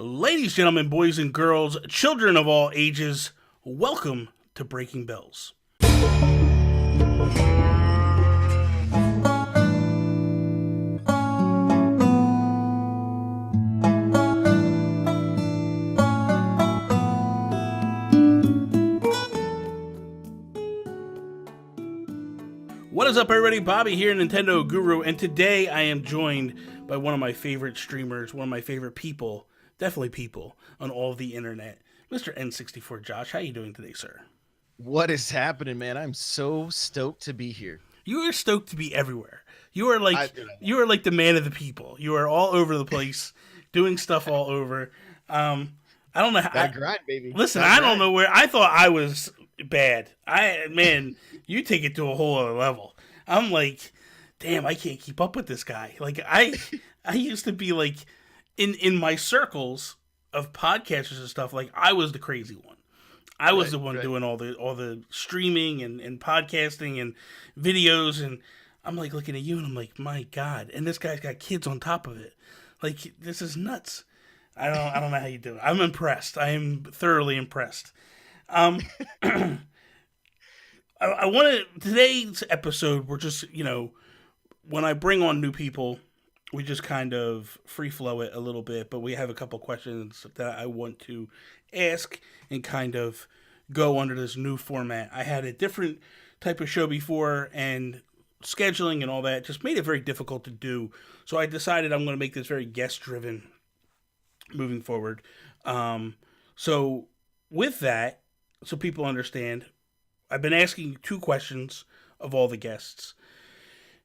Ladies, gentlemen, boys and girls, children of all ages, welcome to Breaking Bells. What is up, everybody? Bobby here, Nintendo Guru, and today I am joined by one of my favorite streamers, one of my favorite people, definitely people, on all of the internet, Mr. N64Josh. How you doing today, sir? What is happening, man? I'm so stoked to be here. You are stoked to be everywhere. You are like I, you are like the man of the people. You are all over the place, doing stuff all over. I don't know. That grind, baby. Listen, That I don't know where. I thought I was bad. Man, you take it to a whole other level. I'm like, damn, I can't keep up with this guy. Like I used to be like in my circles of podcasters and stuff. Like I was the crazy one. I was the one doing all the streaming and podcasting and videos, and I'm like looking at you and I'm like, my God! And this guy's got kids on top of it. Like this is nuts. I don't know how you do it. I'm impressed. I am thoroughly impressed. I want to today's episode. We're just when I bring on new people, we just kind of free flow it a little bit, but we have a couple questions that I want to ask and kind of go under this new format. I had a different type of show before, and scheduling and all that just made it very difficult to do. So I decided I'm going to make this very guest driven moving forward. So with that, so people understand, I've been asking 2 questions of all the guests.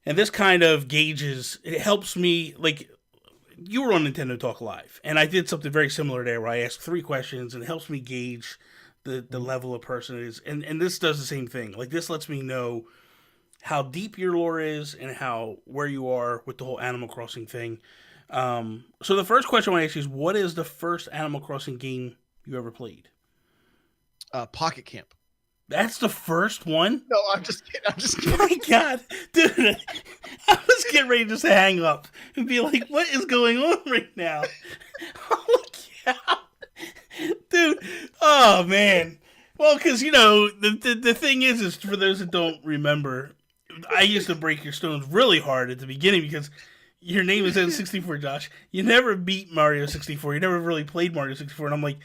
And this kind of gauges, it helps me, like, you were on Nintendo Talk Live, and I did something very similar there where I asked 3 questions, and it helps me gauge the level of person it is. And this does the same thing. Like, this lets me know how deep your lore is and where you are with the whole Animal Crossing thing. So the first question I want to ask you is, what is the first Animal Crossing game you ever played? Pocket Camp. That's the first one? No, I'm just kidding. My God, dude, I was getting ready just to hang up and be like, what is going on right now? Holy cow. Dude, oh man. Well, because, the thing is for those that don't remember, I used to break your stones really hard at the beginning because your name is N64Josh. You never beat Mario 64. You never really played Mario 64. And I'm like,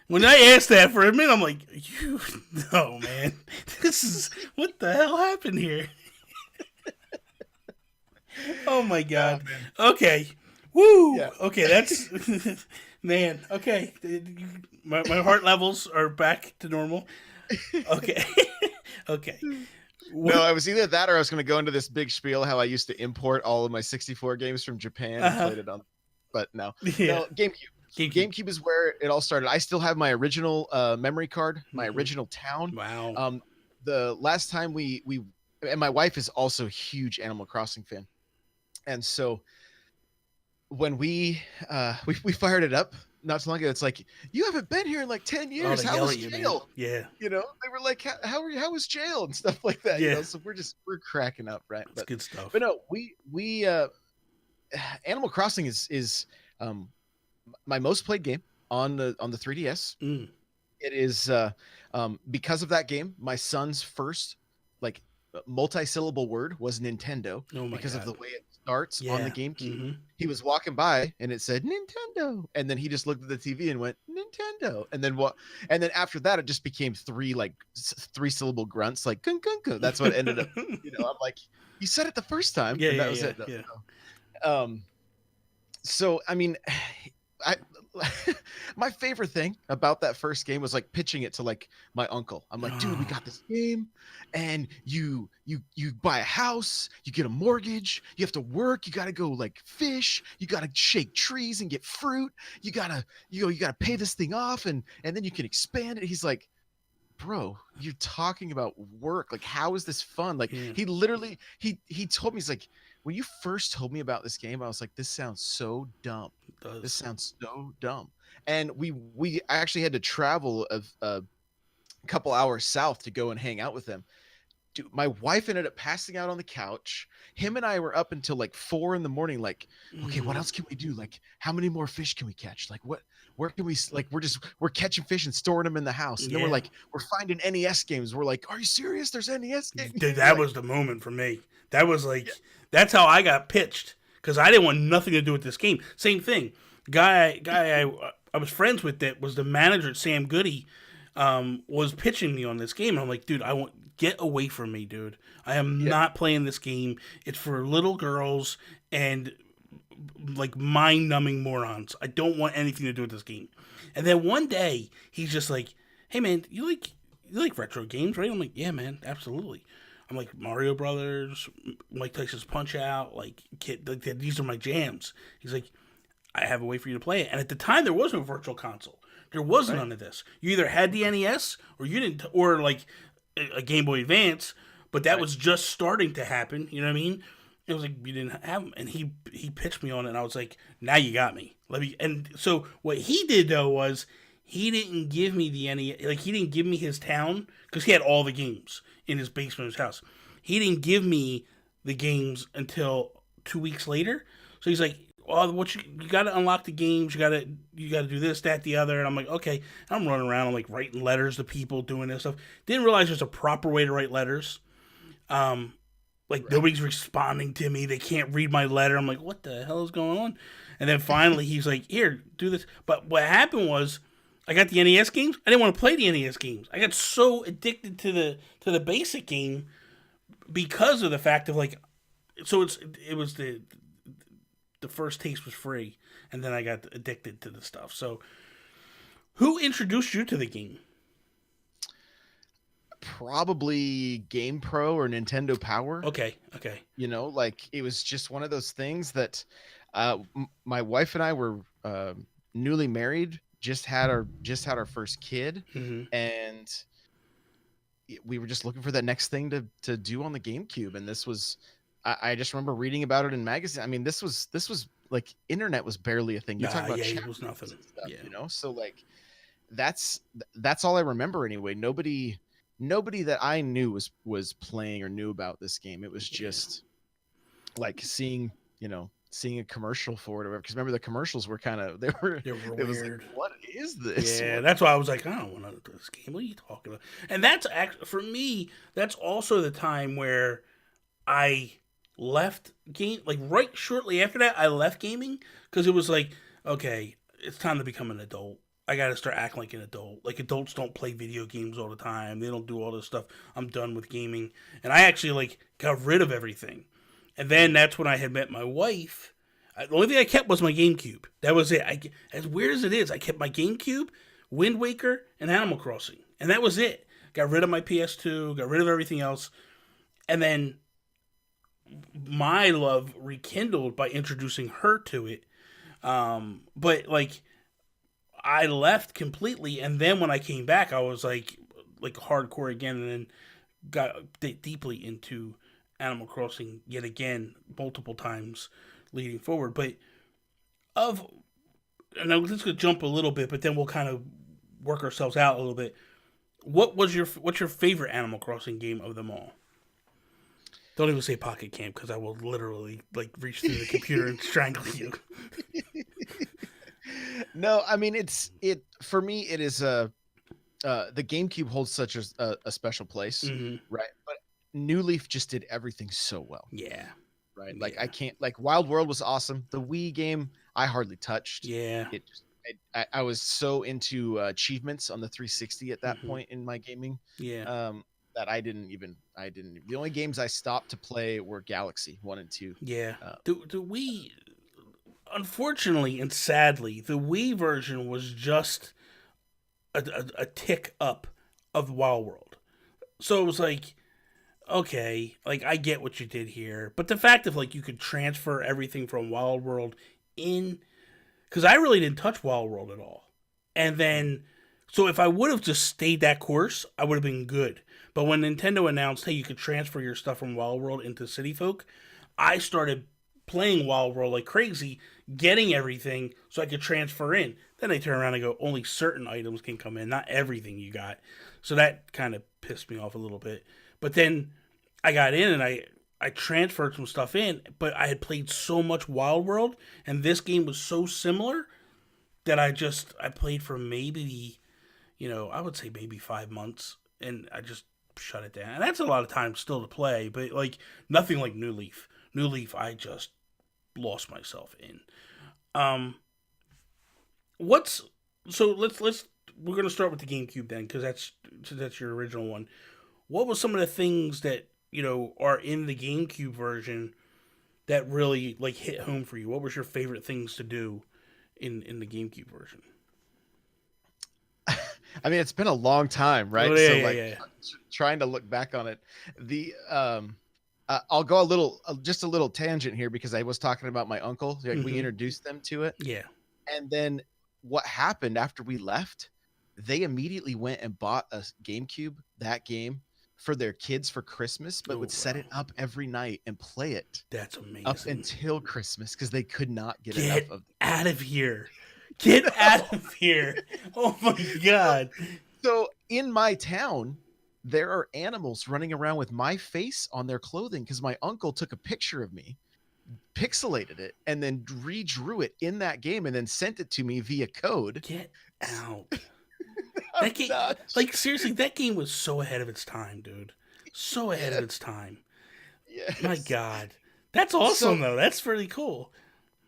when I asked that for a minute, I'm like, no, man. This is, what the hell happened here? Oh, my God. Oh, okay. Woo. Yeah. Okay, that's, man, okay. My heart levels are back to normal. Okay. Okay. No, I was either that or I was going to go into this big spiel how I used to import all of my 64 games from Japan and played it on, but no. Yeah. No, GameCube is where it all started. I still have my original memory card, my original town. Wow. The last time we and my wife is also a huge Animal Crossing fan, and so when we fired it up not too long ago, it's like, you haven't been here in like 10 years. How was jail? Yeah. They were like, how was jail and stuff like that. Yeah. So we're cracking up, right? That's good stuff. But no, we Animal Crossing is my most played game on the 3DS. It is because of that game, my son's first multi-syllable word was Nintendo. Because of the way it starts on the GameCube. Mm-hmm. He was walking by and it said Nintendo, and then he just looked at the TV and went Nintendo, and then after that it just became 3 3-syllable grunts like gung gung gung. That's what ended up. I'm like, you said it the first time. Yeah, and that was it. Yeah. So I mean, my favorite thing about that first game was pitching it to my uncle. I'm like, dude, we got this game, and you buy a house, you get a mortgage, you have to work, you got to go fish, you got to shake trees and get fruit, you gotta pay this thing off, and then you can expand it. He's like, bro, you're talking about work. How is this fun? He literally he told me, he's like, when you first told me about this game, I was like, this sounds so dumb. This sounds so dumb. And we actually had to travel a couple hours south to go and hang out with them. dude, my wife ended up passing out on the couch. Him and I were up until like 4 in the morning. Like, okay, what Mhm. else can we do? Like, how many more fish can we catch? Like, where can we, like, we're catching fish and storing them in the house. And then Yeah. we're finding NES games. We're like, are you serious? There's NES games. Dude, We're that like, was the moment for me. That was like, yeah, that's how I got pitched because I didn't want nothing to do with this game. Same thing. I was friends with that was the manager, Sam Goody, was pitching me on this game. And I'm like, dude, I want get away from me, dude. I am yeah, not playing this game. It's for little girls and like mind numbing morons. I don't want anything to do with this game. And then one day he's just like, hey man, you like retro games, right? I'm like, yeah, man, absolutely. I'm like Mario Brothers, Mike Tyson's Punch Out, like kid, like these are my jams. He's like, I have a way for you to play it. And at the time, there was no virtual console. There was right. none of this. You either had the NES or you didn't, or like a Game Boy Advance. But that Right. was just starting to happen. You know what I mean? It was like you didn't have them, and he pitched me on it, and I was like, now you got me. Let me. And so what he did though was he didn't give me the NES, like he didn't give me his town because he had all the games in his basement of his house. He didn't give me the games until 2 weeks later. So he's like, "Well, what you got to unlock the games. You got to do this, that, the other." And I'm like, "Okay." I'm running around. I'm like writing letters to people, doing this stuff. Didn't realize there's a proper way to write letters. Um, like Right. nobody's responding to me. They can't read my letter. I'm like, "What the hell is going on?" And then finally, he's like, "Here, do this." But what happened was, I got the NES games. I didn't want to play the NES games. I got so addicted to the basic game because of the fact of like, so it was the first taste was free, and then I got addicted to the stuff. So, who introduced you to the game? Probably Game Pro or Nintendo Power. Okay, okay. Like it was just one of those things that my wife and I were newly married, just had our first kid, Mm-hmm. and we were just looking for that next thing to do on the GameCube. And this was, I just remember reading about it in magazine. I mean, this was like internet was barely a thing. You're Nah, talking about yeah, chat it was rooms nothing. and stuff, Yeah, so like that's that's all I remember anyway. Nobody that I knew was playing or knew about this game. It was yeah. just like seeing a commercial for it or whatever. Because remember the commercials were kind of they were They were it was like, weird. what is this? Yeah, What? that's why I was like, I don't want to do this game. What are you talking about? And that's actually for me. That's also the time where I left game. Like right shortly after that, I left gaming because it was like, okay, it's time to become an adult. I got to start acting like an adult. Like adults don't play video games all the time. They don't do all this stuff. I'm done with gaming, and I actually like got rid of everything. And then that's when I had met my wife. The only thing I kept was my GameCube. That was it. As weird as it is, I kept my GameCube, Wind Waker, and Animal Crossing, and that was it. Got rid of my PS2. Got rid of everything else, and then my love rekindled by introducing her to it. But like I left completely, and then when I came back, I was like hardcore again, and then got deeply into Animal Crossing yet again, multiple times leading forward. But of and I'm just gonna jump a little bit, but then we'll kind of work ourselves out a little bit. What's your favorite Animal Crossing game of them all? Don't even say Pocket Camp because I will literally like reach through the computer and strangle you. No, I mean it for me. It is the GameCube holds such a special place, Mm-hmm. right? But New Leaf just did everything so well, Yeah, right? Like I yeah, can't like Wild World was awesome. The Wii game I hardly touched. yeah. It just I was so into achievements on the 360 at that Mm-hmm. point in my gaming, Yeah, that I didn't. The only games I stopped to play were Galaxy 1 and 2. yeah. Uh, The Wii, unfortunately and sadly, the Wii version was just a tick up of Wild World. So it was like, okay, like I get what you did here, but the fact of like you could transfer everything from Wild World in, because I really didn't touch Wild World at all, and then so if I would have just stayed that course, I would have been good. But when Nintendo announced, hey, you could transfer your stuff from Wild World into City Folk, I started playing Wild World like crazy, getting everything so I could transfer in. Then they turn around and go, only certain items can come in, not everything you got. So that kind of pissed me off a little bit. But then I got in and I transferred some stuff in, but I had played so much Wild World, and this game was so similar that I played for maybe, I would say maybe 5 months, and I just shut it down. And that's a lot of time still to play, but like nothing like New Leaf. New Leaf, I just lost myself in. Um, what's so let's we're gonna start with the GameCube then, because that's your original one. What was some of the things that are in the GameCube version that really like hit home for you? What was your favorite things to do in the GameCube version? I mean, it's been a long time, Oh right? yeah, So yeah, like yeah. trying to look back on it, the I'll go a little, just a little tangent here because I was talking about my uncle. Like we Mm-hmm. introduced them to it, Yeah. and then what happened after we left? They immediately went and bought a GameCube, that game, for their kids for Christmas, but Oh would set wow, it up every night and play it that's up amazing. until Christmas because they could not get enough Get of the out game. of here. Get out No. of here. Oh my god. So in my town, there are animals running around with my face on their clothing because my uncle took a picture of me, pixelated it, and then redrew it in that game and then sent it to me via code. Get out. I'm That game, not. like seriously, that game was so ahead of its time, dude. So ahead of Yes, its time. My yes. god. That's So awesome though. That's really cool.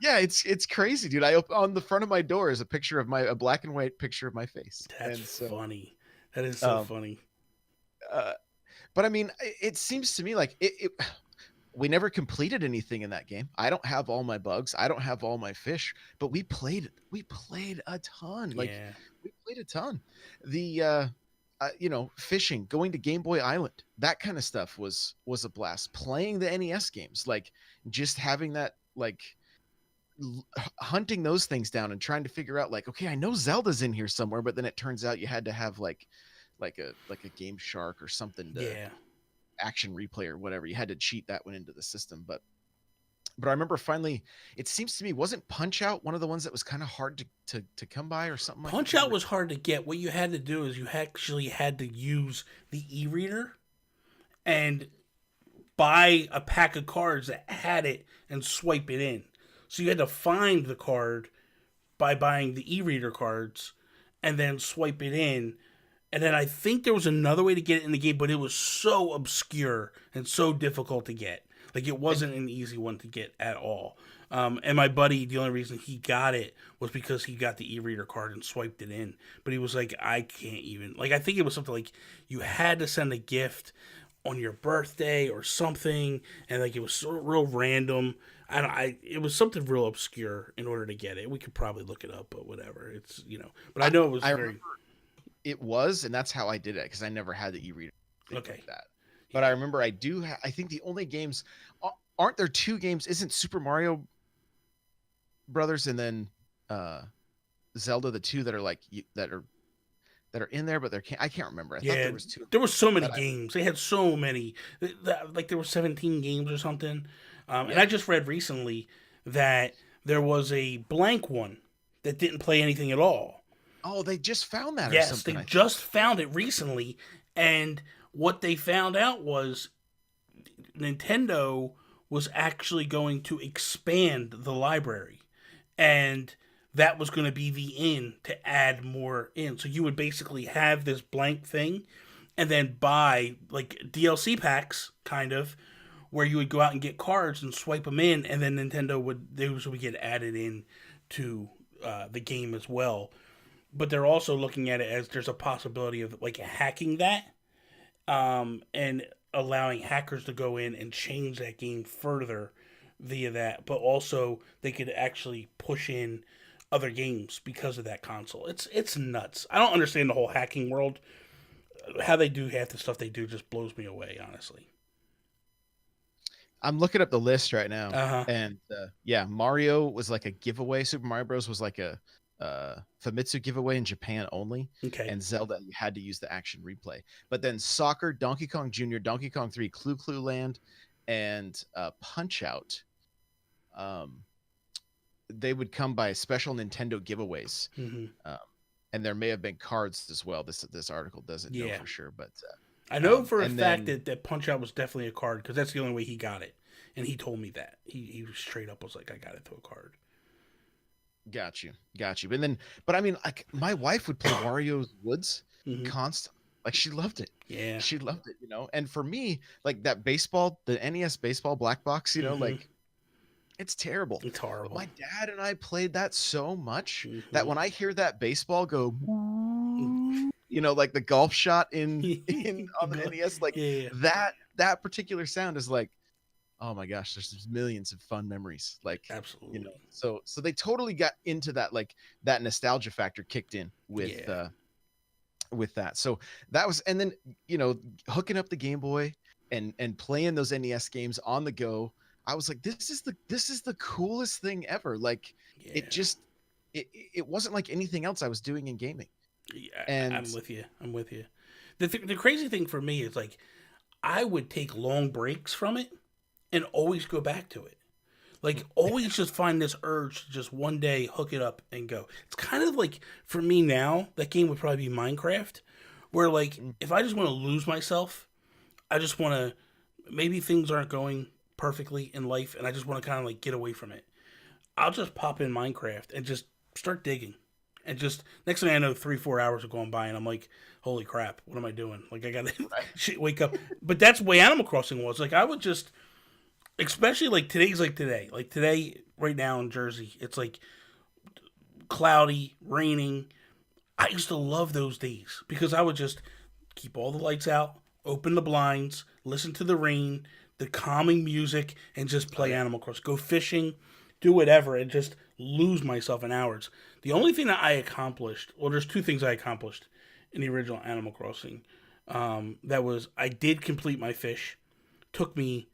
yeah, it's crazy, dude. On the front of my door is a picture of a black and white picture of my face, That's and so funny. That is so um, funny. uh, but I mean, it seems to me like we never completed anything in that game. I don't have all my bugs. I don't have all my fish, but we played a ton. Like Yeah. we played a ton. The fishing, going to Game Boy Island, that kind of stuff was a blast. Playing the NES games, like just having that like hunting those things down and trying to figure out like, okay, I know Zelda's in here somewhere, but then it turns out you had to have like a Game Shark or something to Yeah. action replay or whatever. You had to cheat that one into the system. But I remember finally, it seems to me, wasn't Punch Out one of the ones that was kind of hard to come by or something like that? Punch Out was hard to get. What you had to do is you actually had to use the e-reader and buy a pack of cards that had it and swipe it in. So you had to find the card by buying the e-reader cards and then swipe it in. And then I think there was another way to get it in the game, but it was so obscure and so difficult to get. Like it And wasn't an easy one to get at all. And my buddy, the only reason he got it was because he got the e-reader card and swiped it in. But he was like, I can't even. Like I think it was something like you had to send a gift on your birthday or something, and like it was sort of real random. I don't. It was something real obscure in order to get it. We could probably look it up, but whatever. It's. But I I, know it was I very remember it was, and that's how I did it because I never had the e-reader thing okay. like that. But I Yeah. remember I think the only games, aren't there two games? Isn't Super Mario Brothers and then uh Zelda the two that are like that are in there, but I can't remember. I thought Yeah, there was two there were so many that I games. They had so many. Like there were 17 games or something. And I yeah. just read recently that there was a blank one that didn't play anything at all. Oh, they just found that or Yes, they something, I think. just found it recently, and what they found out was Nintendo was actually going to expand the library, and that was going to be the in to add more in. So you would basically have this blank thing, and then buy like DLC packs, kind of, where you would go out and get cards and swipe them in, and then Nintendo would those would get added in to the game as well. But they're also looking at it as there's a possibility of like hacking that, and allowing hackers to go in and change that game further via that. But also they could actually push in other games because of that console. It's nuts. I don't understand the whole hacking world. How they do half the stuff they do just blows me away, honestly. I'm looking up the list right now, Uh huh. and yeah, Mario was like a giveaway. Super Mario Bros was like a Famitsu giveaway in Japan only, Okay. and Zelda you had to use the action replay. But then Soccer, Donkey Kong Jr., Donkey Kong 3, Clue Clue Land, and Punch Out. Um, they would come by special Nintendo giveaways, Hmm. um, and there may have been cards as well. This article doesn't know Yeah. for sure, but. I know for a And fact then that Punch Out was definitely a card because that's the only way he got it, and he told me that he straight up was like, "I got it through a card." got you. But I mean, like my wife would play Wario's Woods Hmm. constant. Like she loved it. Yeah. She loved it, you know. And for me, like that baseball, the NES baseball black box, you know, Hmm. like it's terrible. It's But horrible. my dad and I played that so much that Hmm. when I hear that baseball go, you know, like the golf shot in on the Go- NES, like yeah. that particular sound is like, oh my gosh, there's just millions of fun memories. Like, you know, Absolutely. so they totally got into that, like that nostalgia factor kicked in Yeah. with that. So that was, and then you know, hooking up the Game Boy and playing those NES games on the go. I was like, this is the coolest thing ever. Like it Yeah. just it wasn't like anything else I was doing in gaming. Yeah. And I'm with you. I'm with you. The crazy thing for me is like I would take long breaks from it and always go back to it. Like always just find this urge to just one day hook it up and go. It's kind of like for me now, that game would probably be Minecraft, where like if I just want to lose myself, I just want to maybe things aren't going perfectly in life and I just want to kind of like get away from it. I'll just pop in Minecraft and just start digging. And just next thing I know, 3-4 hours are going by, and I'm like, "Holy crap! What am I doing?" Like I gotta right, shit, wake up. But that's the way Animal Crossing was. Like I would just, especially like today's like today, right now in Jersey, it's like cloudy, raining. I used to love those days because I would just keep all the lights out, open the blinds, listen to the rain, the calming music, and just oh play yeah, Animal Crossing. Go fishing, do whatever, and just lose myself in hours. The only thing that I accomplished, well, there's two things I accomplished in the original Animal Crossing. That was I did complete my fish. Took me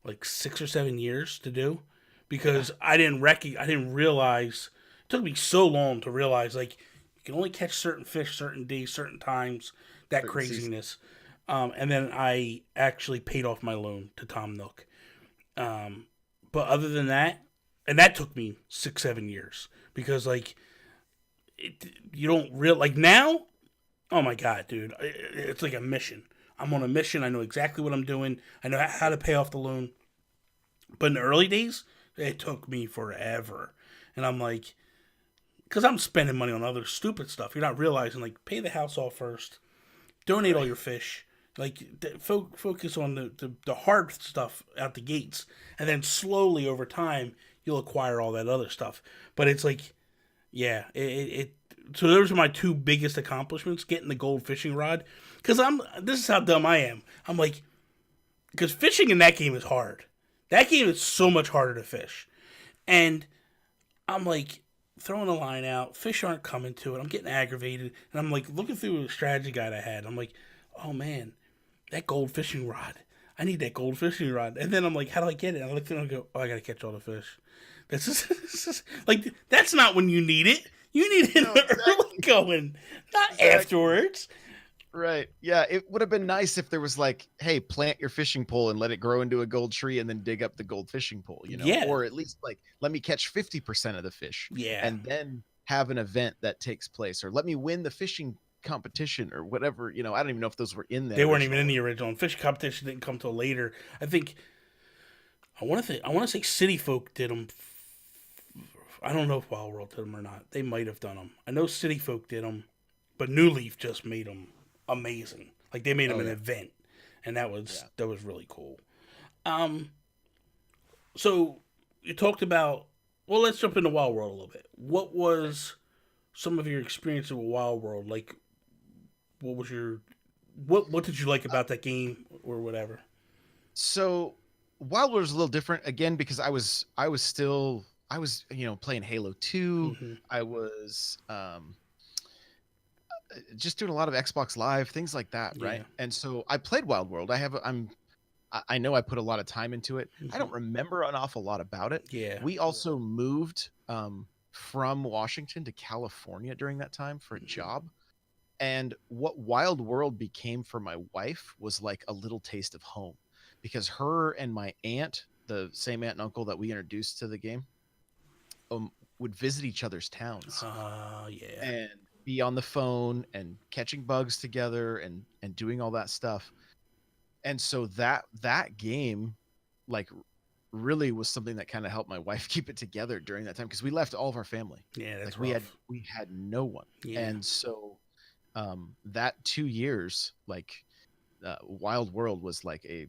like 6 or 7 years to do yeah, because I didn't realize. It took me so long to realize like you can only catch certain fish certain days, certain times. That certain season. craziness. And then I actually paid off my loan to Tom Nook. Um, but other than that, and that took me 6 7 years because like you don't real like now. Oh my god, dude, it's like a mission. I'm on a mission. I know exactly what I'm doing. I know how to pay off the loan. But in the early days, it took me forever. And I'm like, because I'm spending money on other stupid stuff. You're not realizing, like, pay the house off first, donate all Right. your fish, like, focus on the hard stuff out the gates. And then slowly over time, you'll acquire all that other stuff. But it's like, yeah, so those are my two biggest accomplishments getting the gold fishing rod. Because this is how dumb I am. I'm like, because fishing in that game is hard. That game is so much harder to fish. And I'm like throwing a line out, fish aren't coming to it. I'm getting aggravated, and I'm like looking through a strategy guide I had. I'm like, oh man, that gold fishing rod. I need that gold fishing rod. And then I'm like, how do I get it? And I look through and I go, oh, I gotta catch all the fish. This is like that's not when you need it. You need it No, early exactly. going, not Exactly. afterwards. Right. Yeah. It would have been nice if there was like, hey, plant your fishing pole and let it grow into a gold tree and then dig up the gold fishing pole, you know, Yeah, or at least like, let me catch 50% of the fish yeah. and then have an event that takes place, or let me win the fishing competition or whatever. You know, I don't even know if those were in that They weren't even in original. the original. And fishing competition didn't come till later. I think I want to say City Folk did them. I don't know if Wild World did them or not. They might have done them. I know City Folk did them, but New Leaf just made them amazing. Like they made them Oh, an yeah. event, and that Yeah. was really cool. Um, so you talked about. Well, let's jump into Wild World a little bit. What Okay. was some of your experience with Wild World? Like, what was your what did you like about that game or whatever? So Wild Wars is a little different again because I was, you know, playing Halo 2. Hmm. I was just doing a lot of Xbox Live, things like that, right? Yeah. And so I played Wild World. I know I put a lot of time into it. I Hmm. don't remember an awful lot about it. Yeah. We also moved from Washington to California during that time for a Hmm. job. And what Wild World became for my wife was like a little taste of home because her and my aunt, the same aunt and uncle that we introduced to the game, would visit each other's towns Yeah. and be on the phone and catching bugs together and doing all that stuff. and so that game, like, really was something that kind of helped my wife keep it together during that time, because we left all of our family. Yeah, Like, that's we had rough. we had no one. Yeah. And so that 2 years, like, Wild World was like a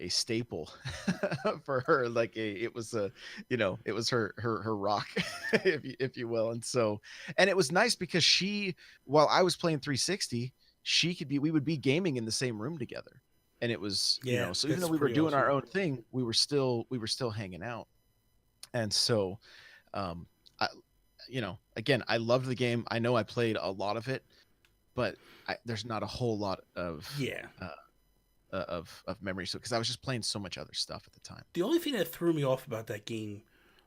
staple for her. Like, it was a, it was her rock, if you will. And so, and it was nice because while I was playing 360, we would be gaming in the same room together. And it was, Yeah, so even though that's we were pretty doing awesome. our own thing, we were still hanging out. And so, um, I, again, I loved the game. I know I played a lot of it, but there's not a whole lot Yeah. uh, of memory. So, because I was just playing so much other stuff at the time. The only thing that threw me off about that game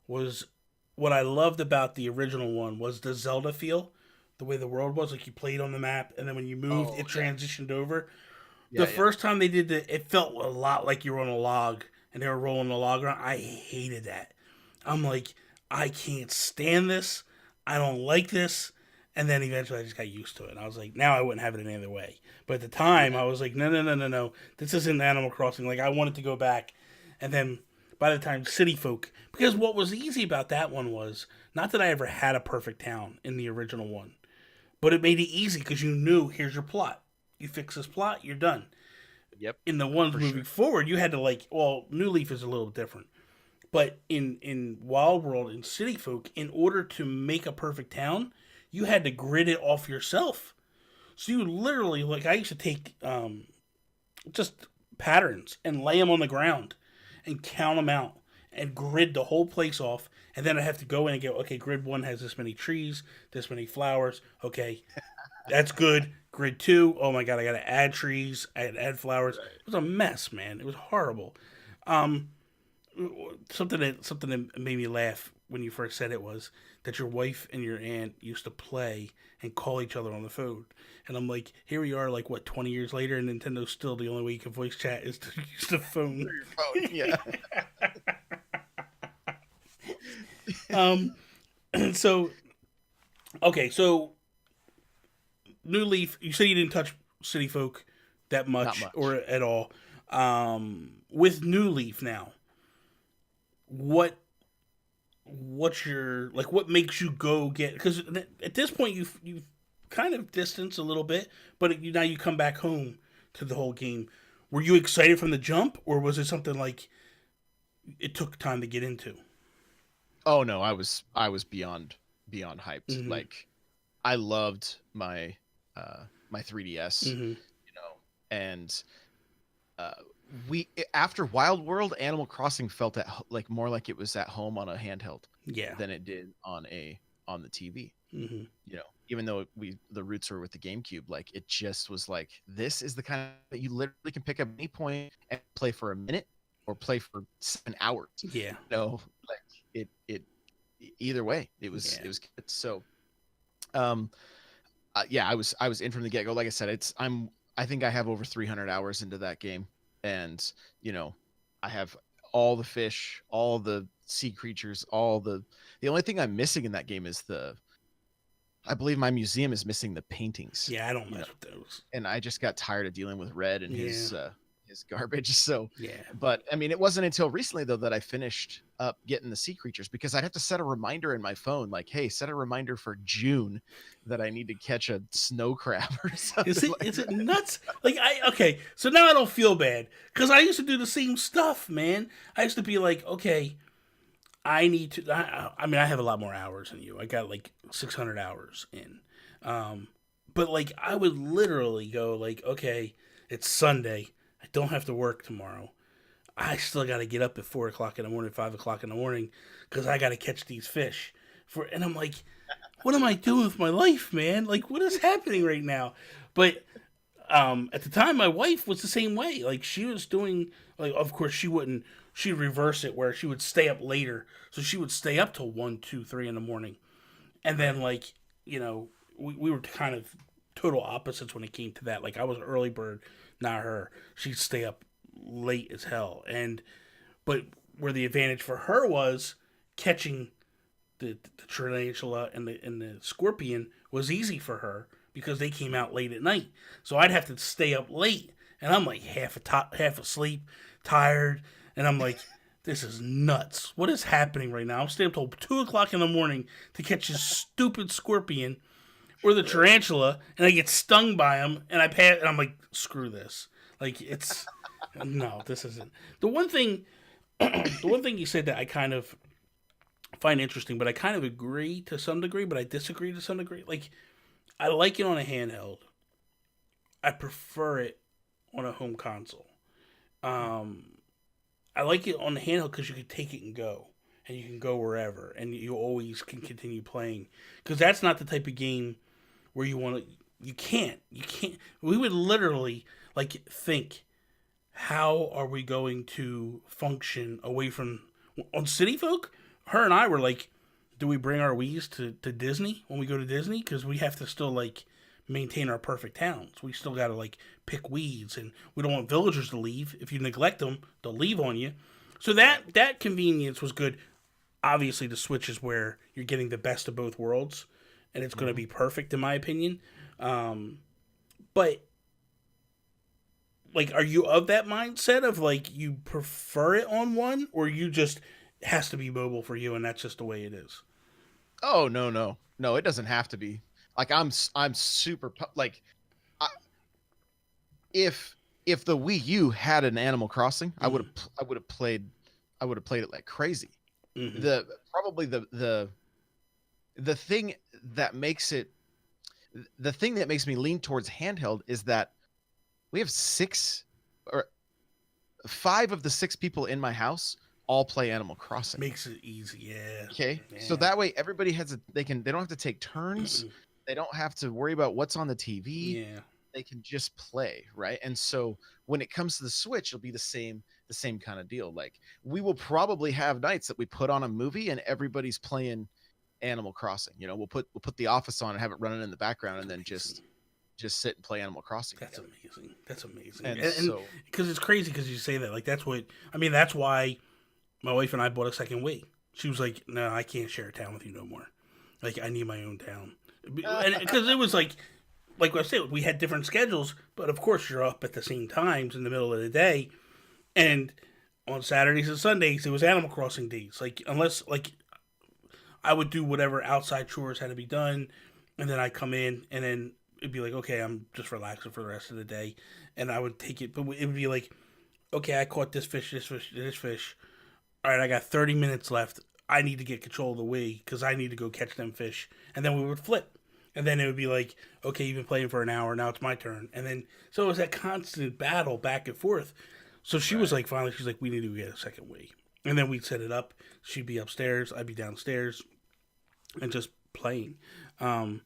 was what I loved about the original one was the Zelda feel, the way the world was. Like you played on the map, and then when you moved, Oh it yeah, transitioned over. The yeah, yeah. first time they did that, it felt a lot like you were on a log and they were rolling the log around. I hated that. I'm like, I can't stand this. I don't like this. And then eventually I just got used to it. And I was like, now I wouldn't have it any other way. But at the time, Yeah. I was like, no, no, no, no, no. This isn't Animal Crossing. Like, I wanted to go back. And then by the time City Folk, because what was easy about that one was not that I ever had a perfect town in the original one, but it made it easy because you knew here's your plot. You fix this plot, you're done. Yep, In the ones for moving sure. forward, you had to like, well, New Leaf is a little different, but in Wild World and City Folk, in order to make a perfect town, you had to grid it off yourself. So you literally, like, I used to take just patterns and lay them on the ground and count them out and grid the whole place off. And then I have to go in and go, okay, grid one has this many trees, this many flowers. Okay, that's good. Grid two, oh my god, I gotta add trees, I had to add flowers. Right. It was a mess, man. It was horrible. Um, something that made me laugh when you first said it was that your wife and your aunt used to play and call each other on the phone. And I'm like, here we are, like what, 20 years later, and Nintendo's still the only way you can voice chat is to use the phone. Through your phone. Yeah. um, so okay, so New Leaf, you said you didn't touch City Folk that Not much or much. at all. With New Leaf now, what what's your like? What makes you go get? Because at this point you've kind of distanced a little bit, but now you come back home to the whole game. Were you excited from the jump, or was it something like it took time to get into? Oh no, I was beyond hyped. Mm-hmm. Like, I loved my 3DS, Mm-hmm. and uh, we after Wild World, Animal Crossing felt like more like it was at home on a handheld Yeah. than it did on the TV. Mm-hmm. Even though the roots were with the GameCube, like, it just was like, this is the kind of that you literally can pick up any point and play for a minute or play for 7 hours. Yeah. Like, it either way, it was Yeah. it was good. So, um, yeah, I was in from the get go. Like I said, I think I have over 300 hours into that game, and you know, I have all the fish, all the sea creatures, the only thing I'm missing in that game is I believe my museum is missing the paintings, Yeah. I don't you know, mess with those. and I just got tired of dealing with Red and Yeah. his garbage. So, Yeah. but I mean, it wasn't until recently though that I finished up getting the sea creatures, because I'd have to set a reminder in my phone, like, hey, set a reminder for June that I need to catch a snow crab or Is something it like is it that. nuts? Like I okay, so now I don't feel bad because I used to do the same stuff, man. I used to be like, okay, I need to. I mean, I have a lot more hours than you. I got like 600 hours in, um, but like I would literally go like, okay, it's Sunday. I don't have to work tomorrow. I still got to get up at 4 o'clock in the morning, 5 o'clock in the morning, because I got to catch these fish. And I'm like, what am I doing with my life, man? Like, what is happening right now? But at the time, my wife was the same way. Like, she was doing, like, of course, she wouldn't, she'd reverse it where she would stay up later. So she would stay up till 1, 2, 3 in the morning. And then, Right. like, we were kind of total opposites when it came to that. Like, I was an early bird, not her. She'd stay up late as hell. But where the advantage for her was catching the tarantula and the scorpion was easy for her because they came out late at night. So I'd have to stay up late and I'm like half asleep, tired, and I'm like, this is nuts. What is happening right now? I'm staying up till 2 o'clock in the morning to catch this stupid scorpion or the tarantula, and I get stung by him, and I pass, and I'm like, screw this. Like it's no, this isn't the one thing. The one thing you said that I kind of find interesting, but I kind of agree to some degree, but I disagree to some degree. Like I like it on a handheld. I prefer it on a home console. Um, I like it on the handheld because you can take it and go, and you can go wherever, and you always can continue playing. Because that's not the type of game where you want to. You can't. We would literally like think, how are we going to function away from on City Folk? Her and I were like, do we bring our Wii's to Disney when we go to Disney? Because we have to still like maintain our perfect towns. We still got to like pick weeds, and we don't want villagers to leave. If you neglect them, they'll leave on you. So that convenience was good. Obviously, the Switch is where you're getting the best of both worlds, and it's going to be perfect in my opinion. But like, are you of that mindset of like you prefer it on one, or you just it has to be mobile for you, and that's just the way it is? Oh no, no, no! It doesn't have to be. Like I'm super like I, if the Wii U had an Animal Crossing, I would have played it like crazy. Mm-hmm. The probably the thing that makes it the thing that makes me lean towards handheld is that we have six or five of the six people in my house all play Animal Crossing. Makes it easy, yeah. Okay. So Yeah. that way everybody they don't have to take turns. They don't have to worry about what's on the TV. Yeah. They can just play, right? And so when it comes to the Switch, it'll be the same kind of deal. Like we will probably have nights that we put on a movie and everybody's playing Animal Crossing. You know, we'll put The Office on and have it running in the background and then just sit and play Animal Crossing That's together. amazing. That's amazing. And And so because it's crazy because you say that. Like, that's what, I mean, that's why my wife and I bought a second Wii. She was like, no, I can't share a town with you no more. Like, I need my own town. And because it was like I said, we had different schedules, but of course you're up at the same times in the middle of the day. And on Saturdays and Sundays, it was Animal Crossing days. Like, unless, like, I would do whatever outside chores had to be done, and then I'd come in, and then it'd be like, okay, I'm just relaxing for the rest of the day, and I would take it, but it would be like, okay, I caught this fish, this fish, this fish. All right, I got 30 minutes left. I need to get control of the Wii because I need to go catch them fish, and then we would flip. And then it would be like, okay, you've been playing for an hour, now it's my turn. And then, so it was that constant battle back and forth. So she was like, finally, she's like, we need to get a second Wii. And then we'd set it up. She'd be upstairs, I'd be downstairs, and just playing. Um,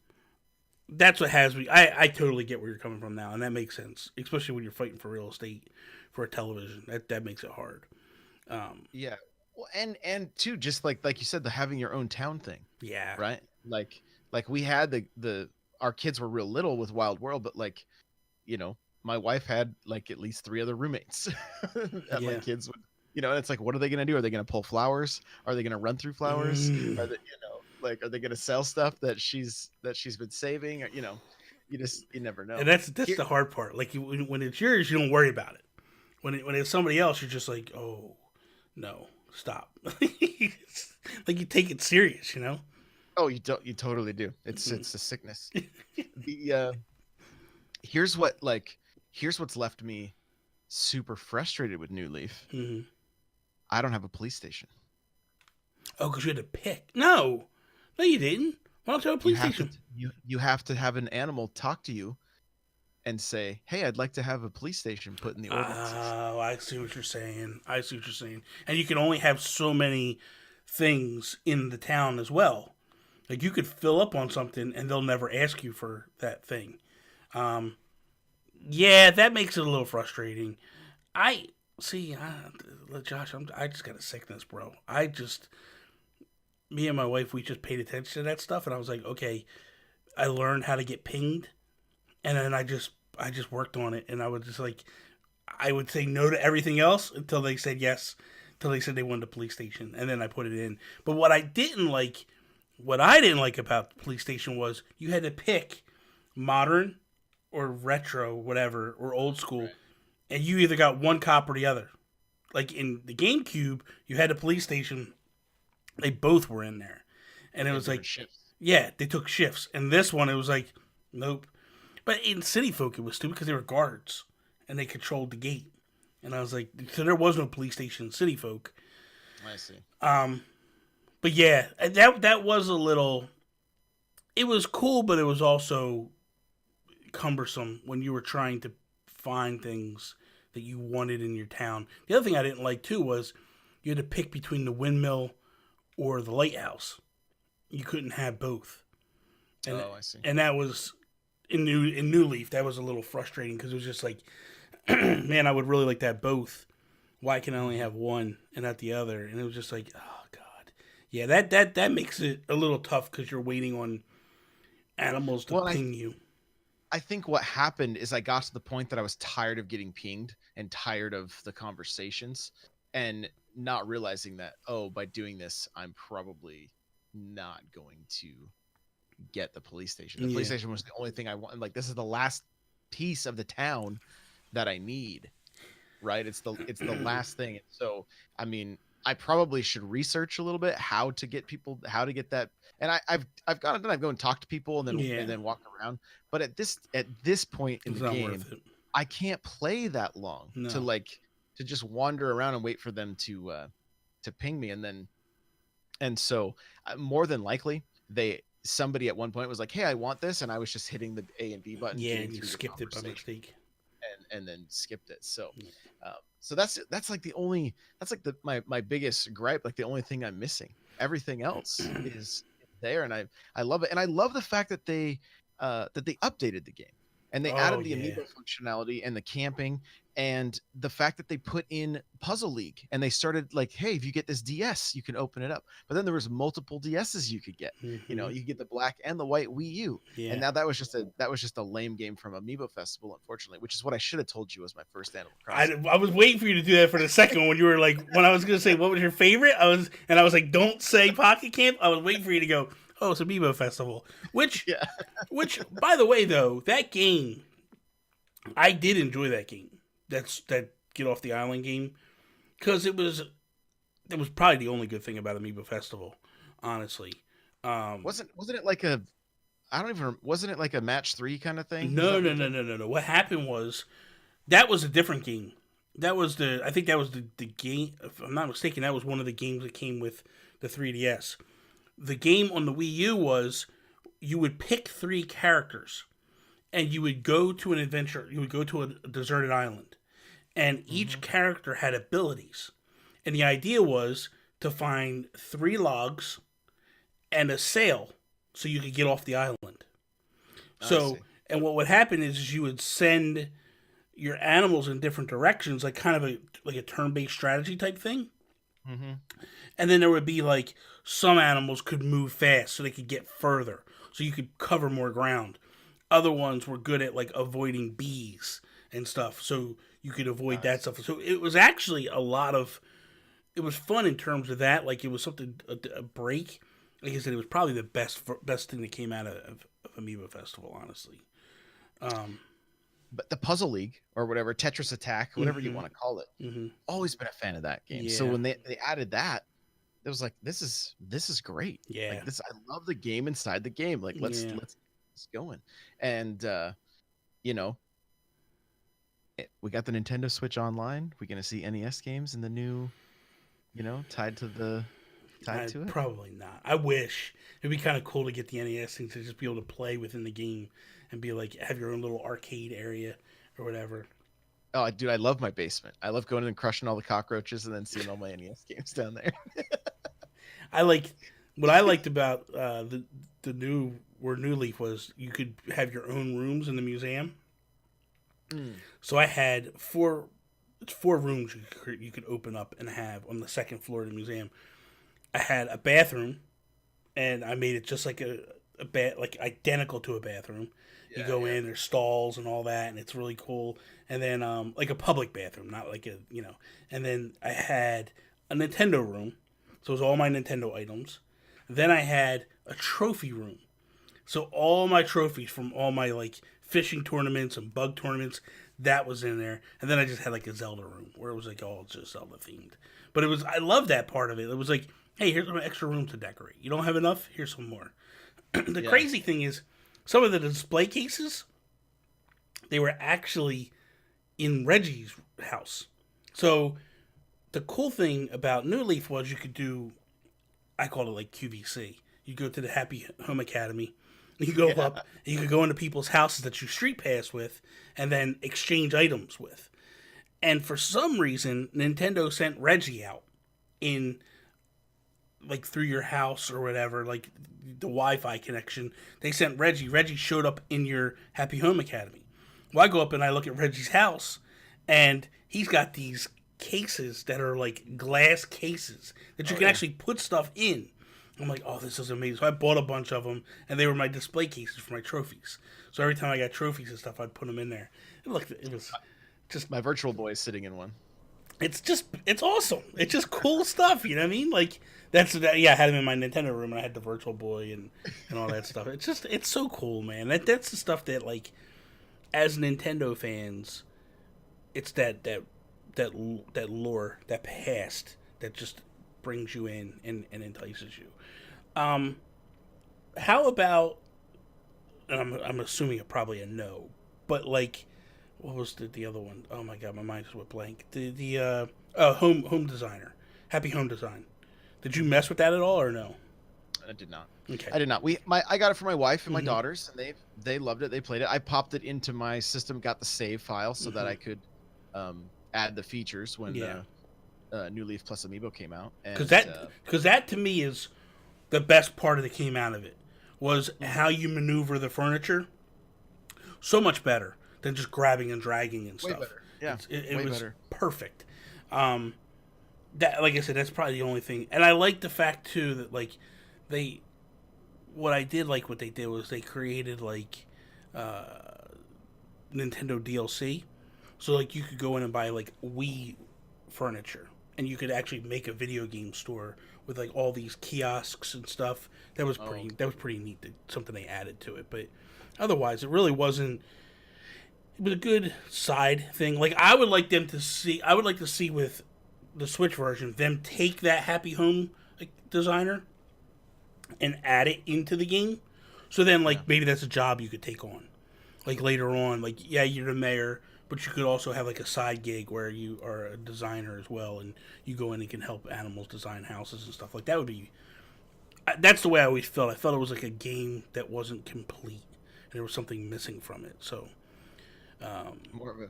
that's what has me. I totally get where you're coming from now, and that makes sense, especially when you're fighting for real estate for a television. That makes it hard. Um, yeah. Well, and too, just like you said, the having your own town thing, yeah, right? Like we had the our kids were real little with Wild World, but like, you know, my wife had like at least three other roommates that my yeah. kids would, you know, and it's like, what are they gonna do? Are they gonna pull flowers? Are they gonna run through flowers? Are they, you know, like, are they gonna sell stuff that she's been saving? Or, you know, you never know. And that's Here, the hard part. Like when it's yours, you don't worry about it. When it's somebody else, you're just like, oh no, stop. Like you take it serious, you know. oh, you totally do. It's a sickness. The here's what like here's what's left me super frustrated with New Leaf. Mm-hmm. I don't have a police station. Oh, because you had to pick. No, no, you didn't. Why don't you have a You police have to station? you have to have an animal talk to you and say, "Hey, I'd like to have a police station put in the ordinances." Oh, I see what you're saying. I see what you're saying. And you can only have so many things in the town as well. Like you could fill up on something and they'll never ask you for that thing. Um, yeah, that makes it a little frustrating. I see, Josh. I just got a sickness, bro. Me and my wife, we just paid attention to that stuff, and I was like, okay, I learned how to get pinged, and then I just worked on it, and I would just like, I would say no to everything else until they said yes, until they said they wanted a police station, and then I put it in. But what I didn't like about the police station was you had to pick modern or retro, whatever, or old school, and you either got one cop or the other. Like in the GameCube, you had a police station. They both were in there, and it They had was different like, shifts. yeah, they took shifts. And this one, it was like, nope. But in City Folk, it was stupid because they were guards and they controlled the gate. And I was like, so there was no police station in City Folk. I see. But yeah, that was a little. It was cool, but it was also cumbersome when you were trying to find things that you wanted in your town. The other thing I didn't like too was you had to pick between the windmill or the lighthouse. You couldn't have both, and Oh, I see. and that was in New Leaf. That was a little frustrating because it was just like, man, I would really like that both. Why can I only have one and not the other? And it was just like, oh god, yeah, that makes it a little tough because you're waiting on animals to Well, ping you. I think what happened is I got to the point that I was tired of getting pinged and tired of the conversations and not realizing that, oh, by doing this, I'm probably not going to get the police station. The police Yeah, station was the only thing I want. Like, this is the last piece of the town that I need, right? It's the last thing. So, I mean, I probably should research a little bit how to get that. And I've gone and done. I've go and talk to people yeah, and then walk around. But at this point in it's the not game, worth it. I can't play that long No. to just wander around and wait for them to ping me, and so more than likely somebody at one point was like, "Hey, I want this," and I was just hitting the A and B button, Yeah, getting and you through the skipped it by conversation, mistake. and then skipped it. So, Yeah. so that's like the only that's like the my biggest gripe. Like the only thing I'm missing. Everything else is there, and I love it, and I love the fact that they updated the game and they Oh added the yeah. amiibo functionality and the camping and the fact that they put in Puzzle League and they started like, hey, if you get this DS, you can open it up. But then there was multiple DSs you could get. You know, Hmm. you could get the black and the white Wii U. And Yeah. now that was just a lame game from Amiibo Festival, unfortunately, which is what I should have told you was my first Animal I, Crossing. I was waiting for you to do that for the second one when you were like when I was gonna say what was your favorite. I was like, don't say Pocket Camp. I was waiting for you to go, oh, it's Amiibo Festival. Yeah. Which by the way though, that game I did enjoy that game. That Get Off the Island game because it was probably the only good thing about Amiibo Festival, honestly. Um, Wasn't it like a I don't even wasn't it like a match 3 kind of thing? Is that no, what no, you're no, talking? no, no, no. What happened was that was a different game. I think that was the game. If I'm not mistaken, that was one of the games that came with the 3DS. The game on the Wii U was you would pick three characters and you would go to an adventure. You would go to a deserted island, and each Mhm. character had abilities. And the idea was to find three logs and a sail so you could get off the island. I So, see. and what would happen is you would send your animals in different directions, like kind of a turn-based strategy type thing. Mhm. And then there would be like some animals could move fast so they could get further, so you could cover more ground. Other ones were good at like avoiding bees and stuff, so you could avoid I that see. stuff. So it was actually a lot of it was fun in terms of that. Like it was something a break. Like I said, it was probably the best thing that came out of Amiibo Festival, honestly. Um, But the Puzzle League or whatever, Tetris Attack, whatever you hmm want to call it, hmm always been a fan of that game. So Yeah, when they added that, it was like this is great. yeah, Like this, I love the game inside the game. Like yeah. let's get this going. And you know, we got the Nintendo Switch Online. We're gonna see NES games in the new, tied I to it. probably not. I wish it'd be kind of cool to get the NES and to just be able to play within the game and be like have your own little arcade area or whatever. Oh, dude, I love my basement. I love going and crushing all the cockroaches and then seeing all my NES games down there. I like what I liked about the New Leaf was you could have your own rooms in the museum. Mm. So I had four rooms you could open up and have on the second floor of the museum. I had a bathroom, and I made it just like like identical to a bathroom. You Yeah, go yeah. in, there's stalls and all that, and it's really cool. And then like a public bathroom, not like a And then I had a Nintendo room, so it was all my Nintendo items. Then I had a trophy room. So all my trophies from all my like fishing tournaments and bug tournaments, that was in there. And then I just had like a Zelda room where it was like all just Zelda themed. But it was I love that part of it. It was like, hey, here's an extra room to decorate. You don't have enough? Here's some more. The Yeah. crazy thing is, some of the display cases, they were actually in Reggie's house. So the cool thing about New Leaf was you could do, I call it like QVC. You go to the Happy Home Academy, you go Yeah. up, and you could go into people's houses that you street pass with, and then exchange items with. And for some reason, Nintendo sent Reggie out in like through your house or whatever, like the Wi-Fi connection. They sent Reggie. Reggie showed up in your Happy Home Academy. Well, I go up and I look at Reggie's house, and he's got these cases that are like glass cases that you can actually put stuff in. I'm like, oh, this is amazing. So I bought a bunch of them, and they were my display cases for my trophies. So every time I got trophies and stuff, I'd put them in there. And look, it was just, My Virtual Boy is sitting in one. it's awesome. It's just cool stuff. You know what I mean? Like yeah. I had him in my Nintendo room, and I had the Virtual Boy and all that stuff. It's so cool, man. That's the stuff that like, as Nintendo fans, it's that lore, that past that just brings you in and entices you. How about? And I'm assuming it probably a no, but like, what was the other one? Oh my god, my mind just went blank. The home designer, Happy Home Design. Did you mess with that at all or no? I did not. Okay. I did not. I got it for my wife and my daughters, and they loved it. They played it. I popped it into my system, got the save file so that I could add the features when New Leaf Plus Amiibo came out. Because that to me is the best part that came out of it was how you maneuver the furniture. So much better than just grabbing and dragging and way stuff. better. Yeah, it way was better. perfect. That, like I said, that's probably the only thing. And I like the fact too that like what I did like what they did was they created like Nintendo DLC. So like you could go in and buy like Wii furniture, and you could actually make a video game store with like all these kiosks and stuff. That was pretty neat. Something they added to it, but otherwise it really wasn't. It was a good side thing. Like I would like to see with the Switch version them take that Happy Home designer and add it into the game. So then like maybe that's a job you could take on. Like later on, like yeah, you're the mayor, but you could also have like a side gig where you are a designer as well, and you go in and can help animals design houses and stuff like that. Would be that's the way I always felt. I felt it was like a game that wasn't complete, and there was something missing from it. So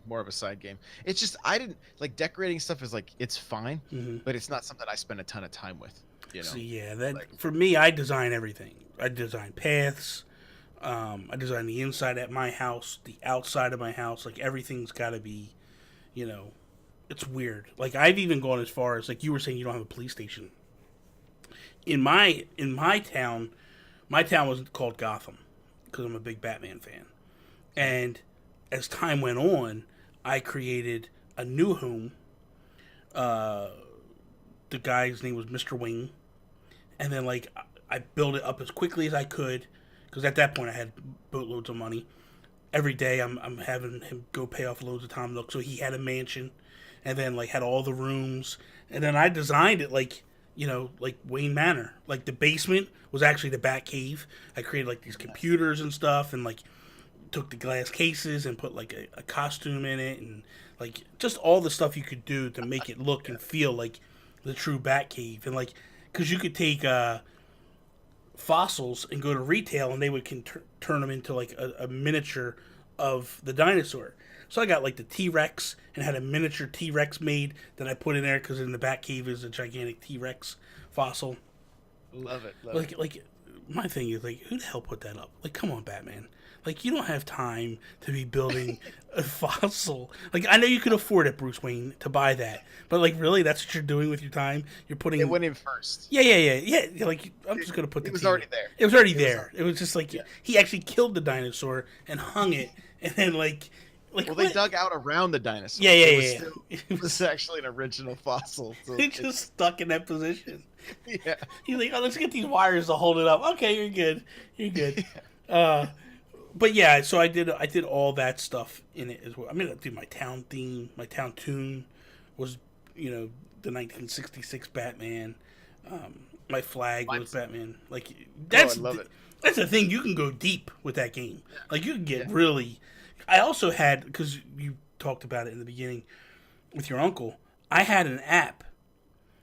more of a side game. It's just I didn't like decorating stuff is like it's fine, but it's not something I spend a ton of time with. You know? So yeah, for me, I design everything. I design paths. I design the inside at my house, the outside of my house. Like everything's got to be, it's weird. Like I've even gone as far as like you were saying, you don't have a police station. In my town, my town was called Gotham because I'm a big Batman fan, and as time went on, I created a new home. The guy's name was Mr. Wing, and then like I built it up as quickly as I could because at that point I had boatloads of money. Every day I'm having him go pay off loads of Tom Nook, so he had a mansion, and then like had all the rooms, and then I designed it like like Wayne Manor. Like the basement was actually the Bat Cave. I created like these computers and stuff, and like took the glass cases and put like a costume in it, and like just all the stuff you could do to make it look and feel like the true Bat Cave. And like because you could take fossils and go to retail, and they would turn them into like a miniature of the dinosaur. So I got like the T-Rex and had a miniature T-Rex made that I put in there because in the Bat Cave is a gigantic T-Rex fossil. Love it. Like my thing is like, who the hell put that up? Like, come on, Batman. Like, you don't have time to be building a fossil. Like, I know you could afford it, Bruce Wayne, to buy that. But, like, really, that's what you're doing with your time? You're putting... It went in first. Yeah. Like, I'm just going to put the... It was already there. It was already there. It was just like, he actually killed the dinosaur and hung it. And then, like well, they dug out around the dinosaur. Yeah. It was actually an original fossil. So it just stuck in that position. Yeah. He's like, oh, let's get these wires to hold it up. Okay, you're good. uh, but yeah, so I did all that stuff in it as well. I mean, I did my town theme, my town tune was, you know, the 1966 Batman. My flag was Mine's Batman. Like oh, I love it. that's the thing. You can go deep with that game. Like you can Yeah. get really. I also had, because you talked about it in the beginning with your uncle. I had an app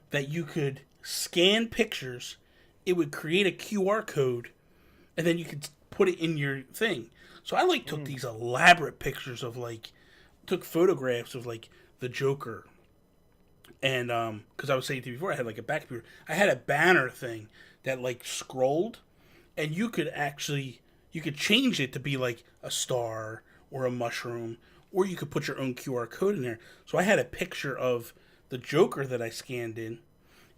that you could scan pictures. It would create a QR code, and then you could put it in your thing. So I like took Mm. these elaborate pictures of like, took photographs of like the Joker, and because I was saying to you before, I had like a back computer. I had a banner thing that like scrolled, and you could change it to be like a star or a mushroom, or you could put your own QR code in there. So I had a picture of the Joker that I scanned in,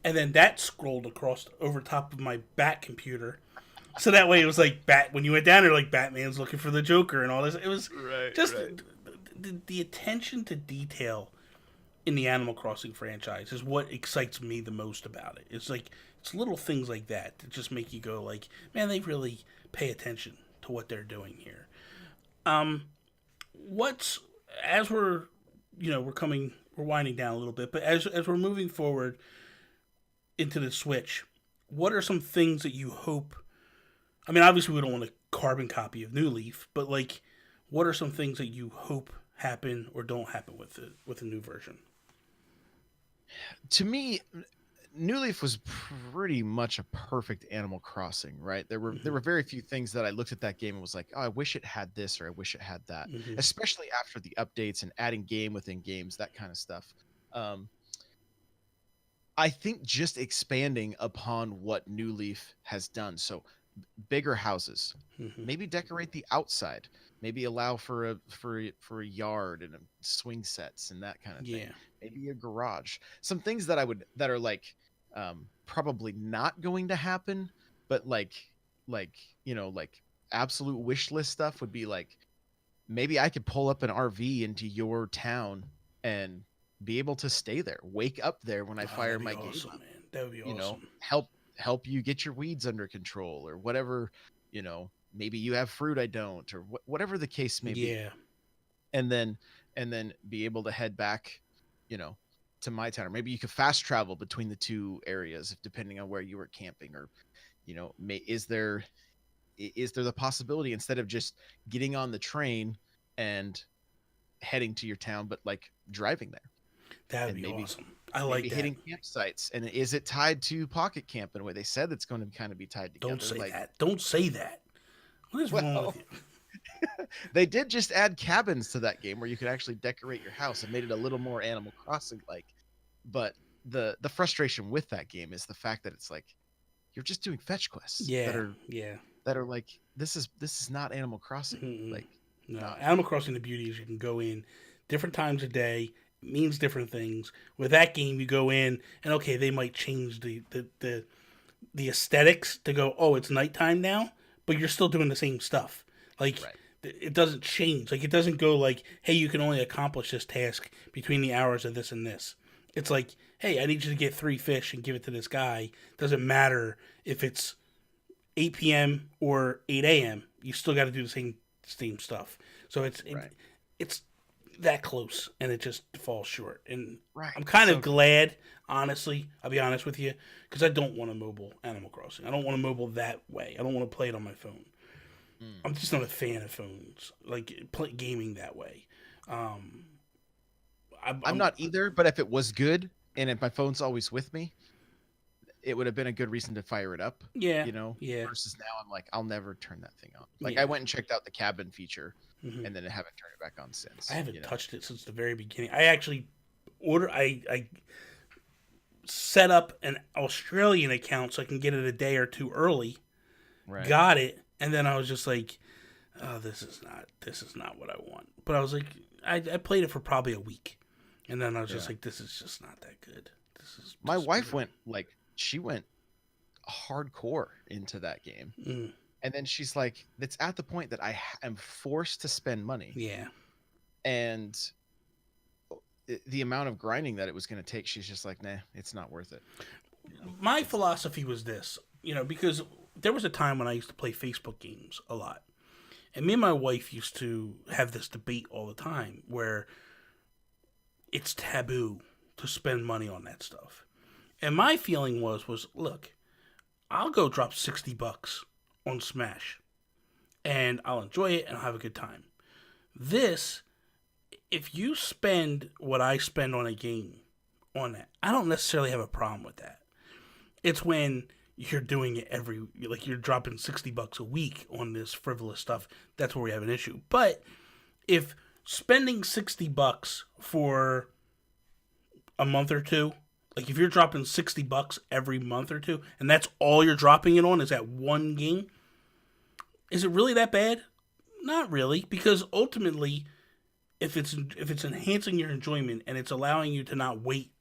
and then that scrolled across over top of my back computer. So that way it was like Bat when you went down there, like Batman's looking for the Joker and all this. It was Right, just right. the attention to detail in the Animal Crossing franchise is what excites me the most about it. It's like it's little things like that that just make you go like, man, they really pay attention to what they're doing here. Um, what's as we're we're winding down a little bit, but as we're moving forward into the Switch, what are some things that you hope? I mean, obviously we don't want a carbon copy of New Leaf, but like, what are some things that you hope happen or don't happen with the new version? To me, New Leaf was pretty much a perfect Animal Crossing, right? There Hmm. were very few things that I looked at that game and was like, oh, I wish it had this or I wish it had that. Hmm. Especially after the updates and adding game within games, that kind of stuff. Um, I think just expanding upon what New Leaf has done. So bigger houses, Hmm. maybe decorate the outside, maybe allow for a yard and a swing sets and that kind of thing. Yeah, Maybe a garage. Some things that I would that are like probably not going to happen, but like like absolute wish list stuff would be like maybe I could pull up an RV into your town and be able to stay there, wake up there when I oh, fire that'd be my game awesome, up, man. That would be you know, awesome. help you get your weeds under control or whatever. Maybe you have fruit I don't, or whatever the case may be. Yeah, And then be able to head back, you know, to my town. Or maybe you could fast travel between the two areas depending on where you were camping. Or is there the possibility, instead of just getting on the train and heading to your town, but like driving there that would and be maybe awesome. I like maybe that. hitting campsites? And is it tied to Pocket Camp in a way? They said it's going to kind of be tied Don't together. say Like, that. Don't say that. What is wrong with well, you? they did just add cabins to that game where you could actually decorate your house and made it a little more Animal Crossing like. But the frustration with that game is the fact that it's like you're just doing fetch quests that Yeah, are yeah. like this is not Animal Crossing. Mm-mm. Like, No, not. Animal Crossing. The beauty is you can go in different times of day. It means different things. With that game, you go in and okay, they might change the aesthetics to go. Oh, it's nighttime now, but you're still doing the same stuff. Like Right. it doesn't change. Like it doesn't go like, hey, you can only accomplish this task between the hours of this and this. It's like, hey, I need you to get 3 fish and give it to this guy. Doesn't matter if it's 8 p.m. or 8 a.m. You still got to do the same stuff. So Right. it's that close, and it just falls short. And Right. I'm kind of So glad, honestly. I'll be honest with you, because I don't want a mobile Animal Crossing. I don't want a mobile that way. I don't want to play it on my phone. mm, I'm just not a fan of phones, like gaming that way. Um, I'm not either, but if it was good and if my phone's always with me, it would have been a good reason to fire it up, yeah, you know, yeah, versus now I'm like, I'll never turn that thing on. Like, I yeah. went and checked out the cabin feature Hmm. and then I haven't turned it back on I since, haven't touched it since the very beginning. I actually I set up an Australian account so I can get it a day or two early. Right. Got it, and then I was just like, "Oh, this is not what I want." But I was like, I played it for probably a week, and then I was just Yeah. like, "This is just not that good. This is My just wife brutal." went like, she went hardcore into that game. Mm, And then she's like, it's at the point that am forced to spend money. yeah, And the amount of grinding that it was going to take, she's just like, nah, it's not worth it. You know, my it's philosophy was this, because there was a time when I used to play Facebook games a lot. And me and my wife used to have this debate all the time where it's taboo to spend money on that stuff. And my feeling was look, I'll go drop $60 on Smash and I'll enjoy it and I'll have a good time. This, if you spend what I spend on a game on that, I don't necessarily have a problem with that. It's when you're doing it like you're dropping $60 a week on this frivolous stuff, that's where we have an issue. But if spending $60 for a month or two, like if you're dropping $60 every month or two, and that's all you're dropping it on is that one game, is it really that bad? Not really, because ultimately, if it's enhancing your enjoyment and it's allowing you to not wait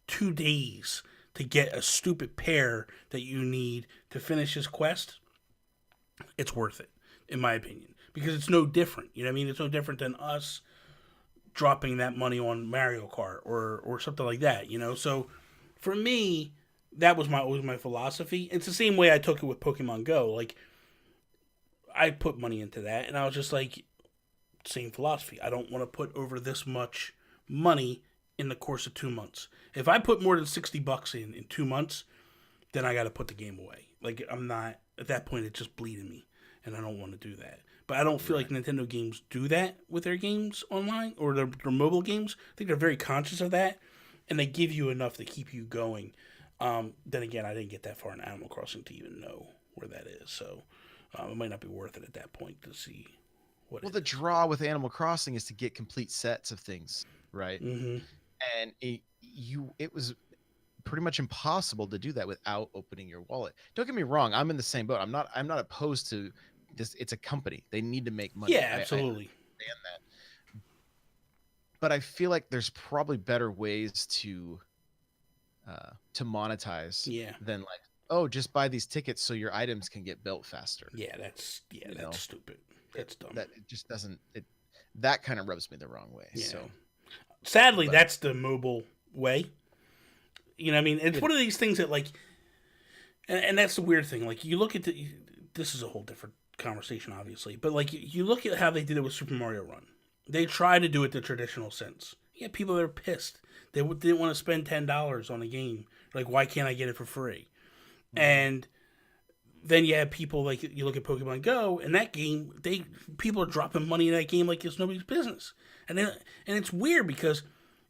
2 days to get a stupid pair that you need to finish this quest, it's worth it, in my opinion, because it's no different. You know what I mean? It's no different than us dropping that money on Mario Kart or something like that. You know, so for me, that was always my philosophy. It's the same way I took it with Pokemon Go. Like I put money into that, and I was just like, same philosophy. I don't want to put over this much money in the course of 2 months. If I put more than $60 in 2 months, then I got to put the game away. Like I'm not at that point. It's just bleeding me, and I don't want to do that. But I don't feel like Nintendo games do that with their games online or their mobile games. I think they're very conscious of that, and they give you enough to keep you going. Then again, I didn't get that far in Animal Crossing to even know where that is, so it might not be worth it at that point to see what. Well, the draw with Animal Crossing is to get complete sets of things, right? Mm-hmm. And it was pretty much impossible to do that without opening your wallet. Don't get me wrong, I'm in the same boat. I'm not opposed to this. It's a company. They need to make money. Yeah, absolutely. I understand that. But I feel like there's probably better ways to monetize Yeah. than like, oh, just buy these tickets so your items can get built faster. Yeah, that's stupid. That's dumb. That it just doesn't that kind of rubs me the wrong way. Yeah. So Sadly, that's the mobile way. You know what I mean? It's one of these things that like, and that's the weird thing. Like you look at this is a whole different conversation, obviously, but like you look at how they did it with Super Mario Run. They tried to do it the traditional sense. Yeah, people that are pissed. They didn't want to spend $10 on a game. Like, why can't I get it for free? Mm-hmm. And then you have people like you look at Pokemon Go, and that game, people are dropping money in that game like it's nobody's business. And it's weird because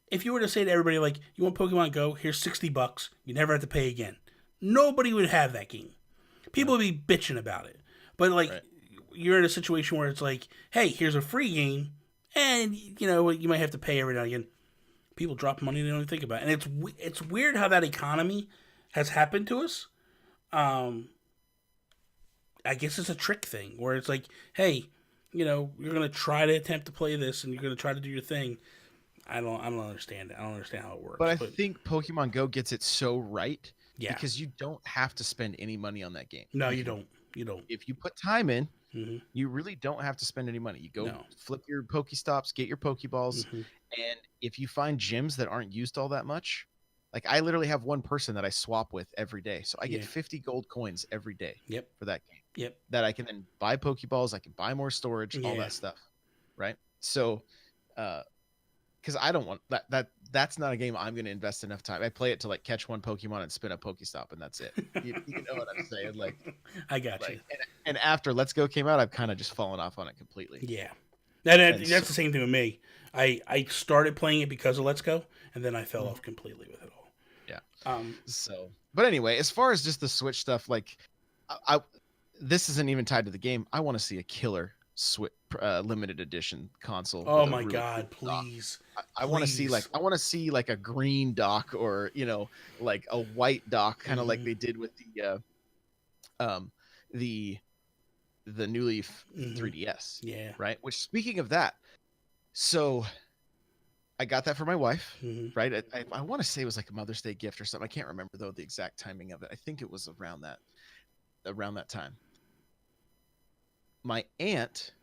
if you were to say to everybody like, you want Pokemon Go, here's $60, you never have to pay again. Nobody would have that game. People would be bitching about it. But like you're in a situation where it's like, hey, here's a free game, and you know you might have to pay every now and again. People drop money they don't even think about it. And it's weird how that economy has happened to us. I guess it's a trick thing where it's like, hey, you know, you're gonna try to attempt to play this and you're gonna try to do your thing. I don't understand it. I don't understand how it works. But I think Pokemon Go gets it so right. Yeah. Because you don't have to spend any money on that game. No, you don't. You don't. If you put time in, mm-hmm. you really don't have to spend any money. You go No. flip your Pokestops, get your Pokeballs, mm-hmm. and if you find gyms that aren't used all that much, like I literally have one person that I swap with every day. So I get 50 gold coins every day for that game. Yep. That I can then buy Pokeballs, I can buy more storage, all that stuff. Right? So because I don't want that's not a game I'm going to invest enough time. I play it to like catch one Pokemon and spin a Pokestop, and that's it. You know what I'm saying? Like, I got you. And after Let's Go came out, I've kind of just fallen off on it completely. Yeah, that's the same thing with me. I started playing it because of Let's Go, and then I fell off completely with it all. Yeah. But anyway, as far as just the Switch stuff, like, this isn't even tied to the game. I want to see a killer Switch limited edition console. Oh my god, please! I want to see like a green dock, or you know, like a white dock, kind of like they did with the New Leaf 3DS. Yeah. Right. Which, speaking of that, so I got that for my wife. Right. I want to say it was like a Mother's Day gift or something. I can't remember though the exact timing of it. I think it was around that time. My aunt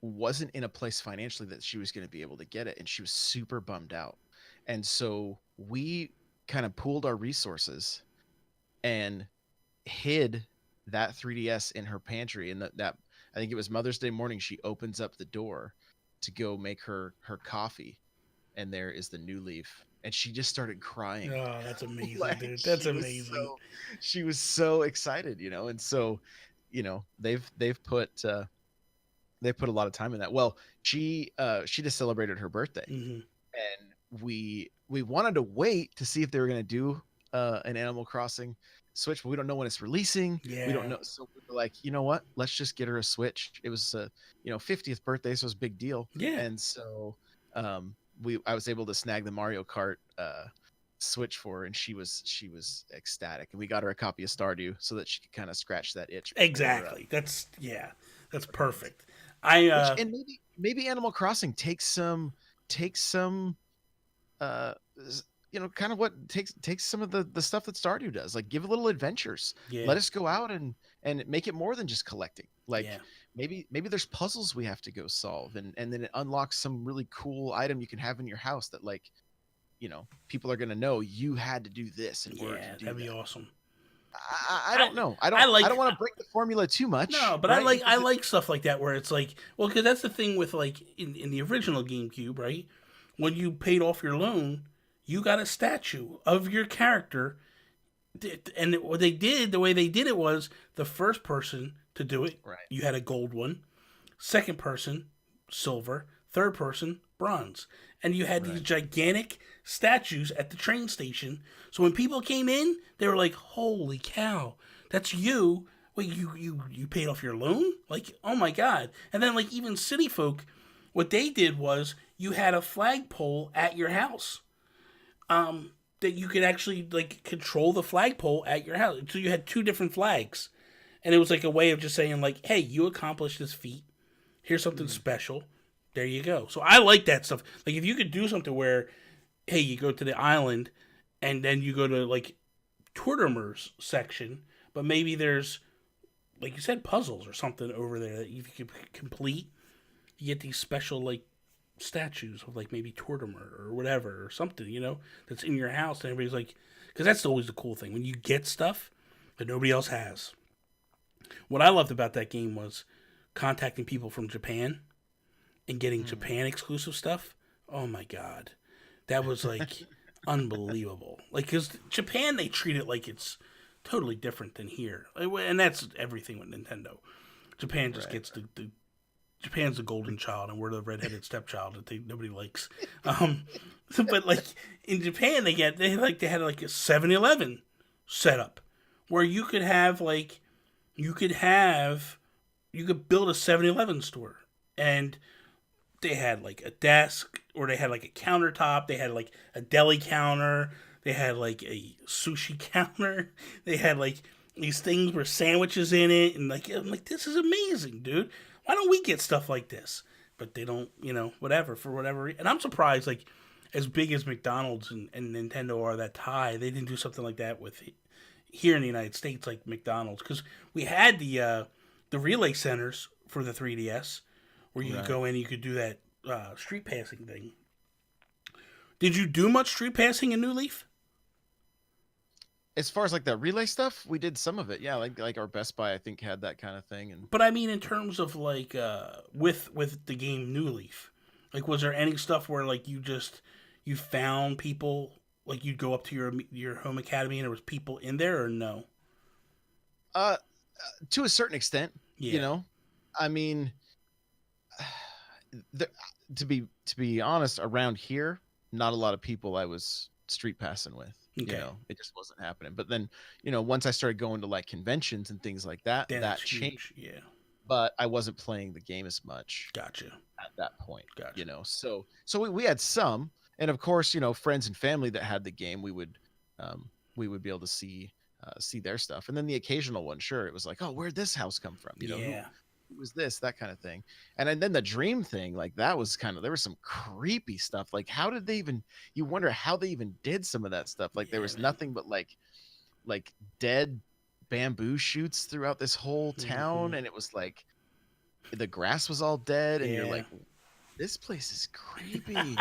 wasn't in a place financially that she was going to be able to get it, and she was super bummed out. And so we kind of pooled our resources and hid that 3DS in her pantry, and that I think it was Mother's Day morning. She opens up the door to go make her coffee, and there is the new Leaf, and she just started crying. Oh, that's amazing, Like dude. That's amazing. she was so excited, and so they've put a lot of time in that. Well, she just celebrated her birthday, Hmm. and we wanted to wait to see if they were going to do an Animal Crossing Switch, but we don't know when it's releasing. We don't Yeah. know, so we were like, you know what? Let's just get her a Switch. It was 50th birthday, so it was a big deal, Yeah. and so I was able to snag the Mario Kart Switch for her, and she was ecstatic, and we got her a copy of Stardew so that she could kind of scratch that itch before Exactly. That's yeah. That's games. perfect. I Which, and maybe Animal Crossing takes some uh kind of what takes some of the stuff that Stardew does, like give a little adventures, yeah. let us go out and make it more than just collecting, Yeah. like maybe there's puzzles we have to go solve, and then it unlocks some really cool item you can have in your house that, like, people are going to know you had to do this in order to Yeah, do that'd be that. awesome. I don't know. I I don't like I don't want to break the formula too no, much, but right? I Because like stuff like that where it's like, well, because that's the thing with like in the original GameCube, right? When you paid off your loan, you got a statue of your character, and what they did, the way they did it was the first person to do it, right, you had a gold one. Second person, silver. Third person, bronze. And you had these right. gigantic statues at the train station. So when people came in, they were like, "Holy cow, that's you! Wait, you paid off your loan? Like, oh my god!" And then like even city folk, what they did was you had a flagpole at your house. That you could actually like control the flagpole at your house. So you had two different flags, and it was like a way of just saying like, "Hey, you accomplished this feat. Here's something Hmm. special. There you go." So I like that stuff. Like if you could do something where, hey, you go to the island, and then you go to like Tortimer's section, but maybe there's like you said puzzles or something over there that you could complete. You get these special like statues of like maybe Tortimer or whatever or something, that's in your house, and everybody's like, because that's always the cool thing when you get stuff that nobody else has. What I loved about that game was contacting people from Japan and getting Hmm. Japan exclusive stuff. Oh my god, that was like unbelievable. Like because Japan, they treat it like it's totally different than here, and that's everything with Nintendo. Japan just Right. gets the Japan's the golden child, and we're the redheaded stepchild that nobody likes. Um, but like in Japan, they had like a 7-Eleven setup where you could have you could build a 7-Eleven store, and they had like a desk, or they had like a countertop, they had like a deli counter, they had like a sushi counter, they had like these things with sandwiches in it, and like I'm like, this is amazing, dude. Why don't we get stuff like this? But they don't, whatever, for whatever reason. And I'm surprised, like as big as McDonald's and Nintendo are that tie, they didn't do something like that with here in the United States, like McDonald's, because we had the relay centers for the 3DS where you could Right. go in and you could do that street passing thing. Did you do much street passing in New Leaf? As far as like the relay stuff, we did some of it. Yeah, like our Best Buy, I think, had that kind of thing. And But I mean, in terms of like with the game New Leaf, like was there any stuff where like you found people, like you'd go up to your home academy and there was people in there, or no? uh to a certain extent, you Yeah. know, I mean, the, to be honest, around here, not a lot of people I was street passing with. Okay. It just wasn't happening. But then, once I started going to like conventions and things like that, Then that it's changed. huge. Yeah. But I wasn't playing the game as much Gotcha. at that point. Gotcha. So we had some, and of course, friends and family that had the game, we would be able to see their stuff, and then the occasional one, sure, it was like, oh, where'd this house come from? Yeah. Who was this, that kind of thing. And then the dream thing, like that was kind of, there was some creepy stuff. Like how did they even? You wonder how they even did some of that stuff. Like there Yeah, was man. nothing but like dead bamboo shoots throughout this whole Hmm. town, and it was like the grass was all dead, and you're Yeah. like, this place is creepy.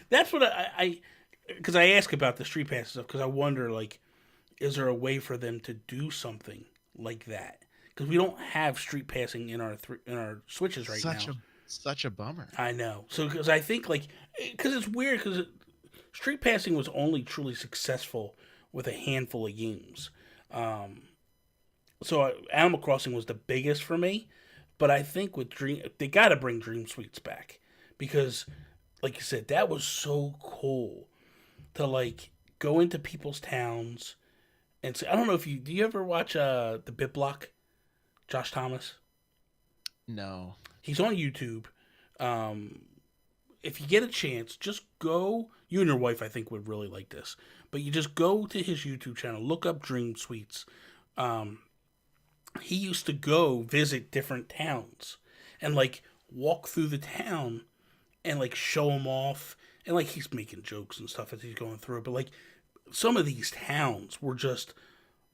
That's what I because I ask about the street pass stuff because I wonder like, is there a way for them to do something like that because we don't have street passing in our Switches right Such now. a such a bummer. I know. So because I think like because it's weird because street passing was only truly successful with a handful of games. Um, so Animal Crossing was the biggest for me, but I think with Dream they got to bring Dream Suites back because, like you said, that was so cool to like go into people's towns and say. I don't know if you do. You ever watch the Bit Block, Josh Thomas? No. He's on YouTube. Um, if you get a chance, just go. You and your wife, I think, would really like this. But you just go to his YouTube channel, look up Dream Suites. Um, he used to go visit different towns and like walk through the town and like show them off. And like he's making jokes and stuff as he's going through. But like some of these towns were just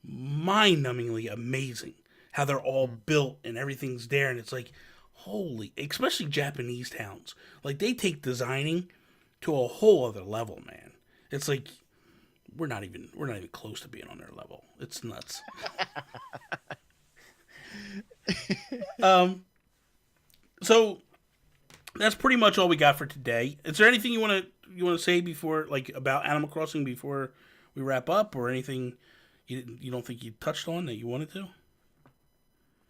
mind-numbingly amazing. How they're all built and everything's there, and it's like, holy, especially Japanese towns. Like they take designing to a whole other level, man. It's like we're not even close to being on their level. It's nuts. um, so that's pretty much all we got for today. Is there anything you want to say before like about Animal Crossing before we wrap up, or anything you don't think you touched on that you wanted to?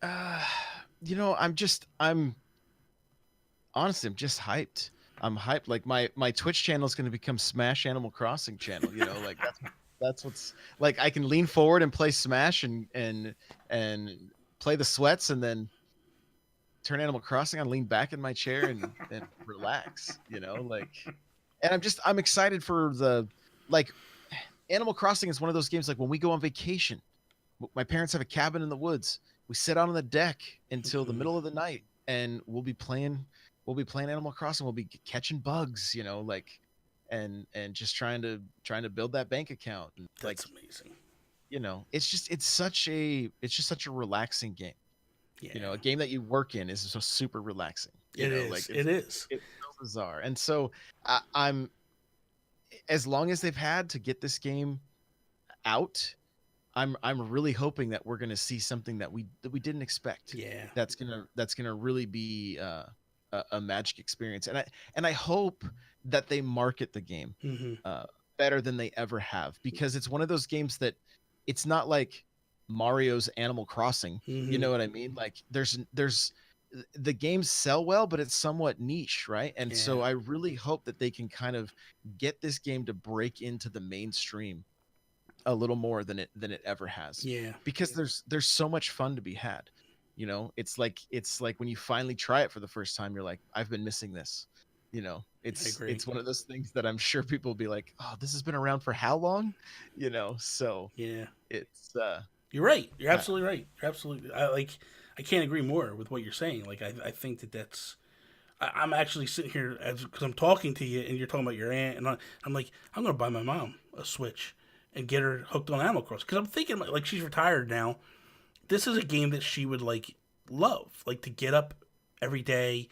Uh, I'm honestly, I'm just hyped. I'm hyped. Like my Twitch channel is going to become Smash Animal Crossing channel. Like that's what's like. I can lean forward and play Smash and play the sweats, and then turn Animal Crossing on, lean back in my chair and relax. Like, and I'm excited for the like. Animal Crossing is one of those games like when we go on vacation. My parents have a cabin in the woods. We sit out on the deck until the middle of the night, and we'll be playing Animal Crossing. We'll be catching bugs, like, and just trying to build that bank account. And like, That's amazing. It's just such a relaxing game. Yeah, A game that you work in is so super relaxing. it is. Like It is. it's so bizarre. And so I'm as long as they've had to get this game out, I'm really hoping that we're gonna see something that we didn't expect. Yeah. That's gonna really be a magic experience, and I hope that they market the game Mm-hmm. better than they ever have, because it's one of those games that it's not like Mario's Animal Crossing. Mm-hmm. You know what I mean? Like there's the games sell well, but it's somewhat niche, right? And so Yeah. I really hope that they can kind of get this game to break into the mainstream a little more than it ever has, Yeah. because there's so much fun to be had. It's like when you finally try it for the first time, you're like, I've been missing this. I agree. It's one of those things that I'm sure people will be like, oh, this has been around for how long? So Yeah. it's You're right. You're absolutely right. You're absolutely. I can't agree more with what you're saying. Like I think that's. I'm actually sitting here because I'm talking to you and you're talking about your aunt, and I'm like, I'm gonna buy my mom a Switch and get her hooked on Animal Crossing because I'm thinking like she's retired now. This is a game that she would like love, like to get up every day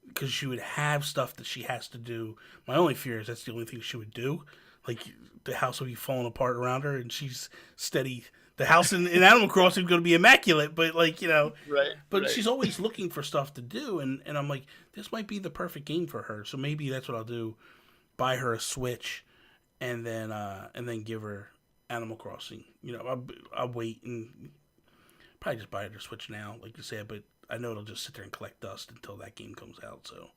because she would have stuff that she has to do. My only fear is that's the only thing she would do. Like the house will be falling apart around her, and she's steady. The house in Animal Crossing is going to be immaculate, but like right. but right. she's always looking for stuff to do, and I'm like, this might be the perfect game for her. So maybe that's what I'll do: buy her a Switch, and then give her Animal Crossing. I'll wait and probably just buy her a Switch now, like you said. But I know it'll just sit there and collect dust until that game comes out. So,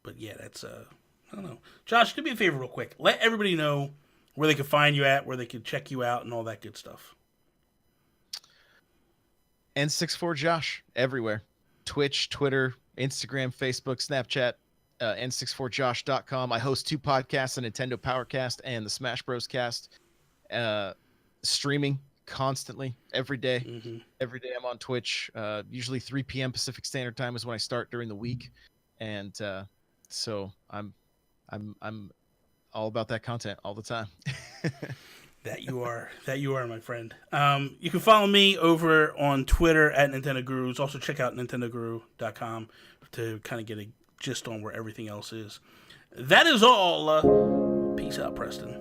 but yeah, that's I don't know. Josh, do me a favor real quick. Let everybody know where they can find you at, where they can check you out, and all that good stuff. N64Josh everywhere. Twitch, Twitter, Instagram, Facebook, Snapchat, N64Josh.com. I host 2 podcasts, the Nintendo Powercast and the Smash Bros. Cast. Streaming constantly, every day. Mm-hmm. Every day I'm on Twitch. Usually 3 p.m. Pacific Standard Time is when I start during the week. And so I'm all about that content all the time. That you are, my friend. You can follow me over on Twitter at Nintendo Gurus. Also check out nintendoguru.com to kind of get a gist on where everything else is. That is all. Peace out, Preston.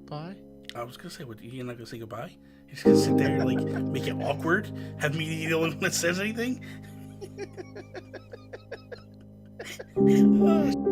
Bye. I was gonna say, what? You're not gonna say goodbye? He's gonna sit there and like make it awkward. Have me be the only one that says anything. Oh,